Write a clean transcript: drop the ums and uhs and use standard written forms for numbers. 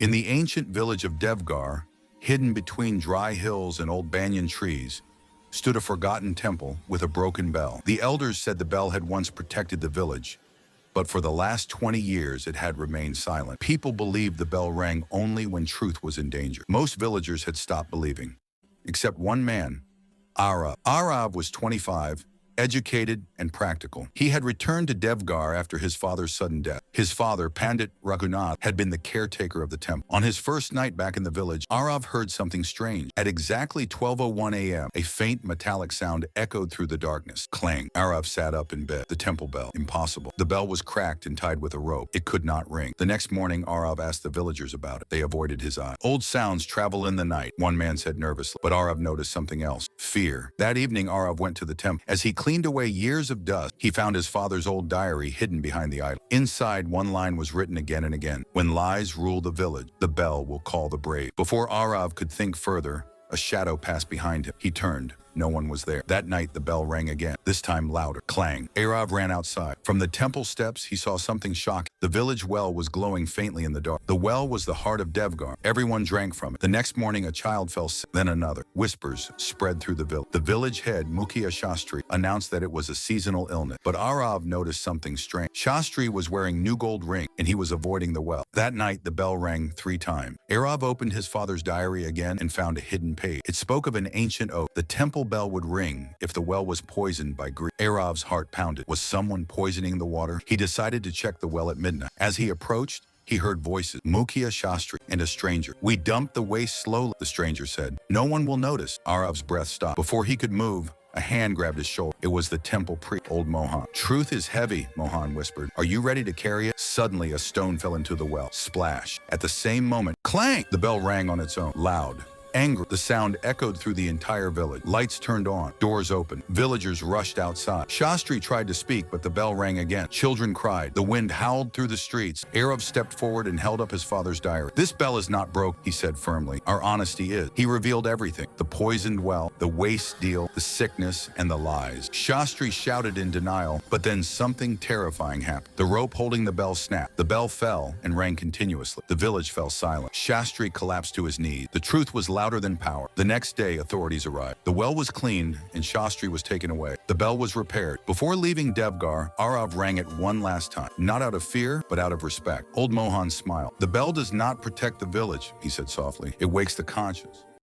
In the ancient village of Devgarh, hidden between dry hills and old banyan trees, stood a forgotten temple with a broken bell. The elders said the bell had once protected the village, but for the last 20 years it had remained silent. People believed the bell rang only when truth was in danger. Most villagers had stopped believing, except one man, 𝗟𝘀𝘁. 𝗟𝘀𝘃 was 25, educated and practical. He had returned to Devgarh after his father's sudden death. His father, Pandit Raghunath, had been the caretaker of the temple. On his first night back in the village, 𝗟𝘀𝘃 heard something strange. At exactly 12:01 a.m., a faint metallic sound echoed through the darkness. Clang. 𝗟𝘃𝘃 sat up in bed. The temple bell. Impossible. The bell was cracked and tied with a rope. It could not ring. The next morning, 𝗟𝘃𝘃 asked the villagers about it. They avoided his eye. Old sounds travel in the night, one man said nervously. But 𝗟𝘃𝘃 noticed something else. Fear. That evening, 𝗟𝘃𝘃 went to the temple. As he cleaned away years of dust, he found his father's old diary hidden behind the idol. Inside, one line was written again and again. When lies rule the village, the bell will call the brave. Before 𝗟𝘃𝘃 could think further, a shadow passed behind him. He turned. No one was there. That night, the bell rang again, this time louder. Clang. 𝗟𝘃𝘃 ran outside. From the temple steps, he saw something shocking. The village well was glowing faintly in the dark. The well was the heart of Devgarh. Everyone drank from it. The next morning, a child fell sick, then another. Whispers spread through the village. The village head, Mukhia Shastri, announced that it was a seasonal illness. But 𝗟𝘃𝘃 noticed something strange. Shastri was wearing new gold ring, and he was avoiding the well. That night, the bell rang 3 times. 𝗟𝘃𝘃 opened his father's diary again and found a hidden page. It spoke of an ancient oath. The temple bell would ring if the well was poisoned by greed. 𝗟𝘃𝘃's heart pounded. Was someone poisoning the water? He decided to check the well at midnight. As he approached, he heard voices. Mukhia Shastri and a stranger. We dumped the waste slowly, the stranger said. No one will notice. 𝗟𝘃𝘃's breath stopped. Before he could move, a hand grabbed his shoulder. It was the temple priest, old Mohan. Truth is heavy, Mohan whispered. Are you ready to carry it? Suddenly, a stone fell into the well. Splash. At the same moment, clang! The bell rang on its own. Loud. Angry. The sound echoed through the entire village. Lights turned on. Doors opened. Villagers rushed outside. Shastri tried to speak, but the bell rang again. Children cried. The wind howled through the streets. 𝗟𝘃𝘃 stepped forward and held up his father's diary. This bell is not broke, he said firmly. Our honesty is. He revealed everything. The poisoned well, the waste deal, the sickness, and the lies. Shastri shouted in denial, but then something terrifying happened. The rope holding the bell snapped. The bell fell and rang continuously. The village fell silent. Shastri collapsed to his knees. The truth was louder than power. The next day, authorities arrived. The well was cleaned and Shastri was taken away. The bell was repaired. Before leaving Devgarh, 𝗟𝘃𝘃 rang it one last time, not out of fear, but out of respect. Old Mohan smiled. The bell does not protect the village, he said softly. It wakes the conscience.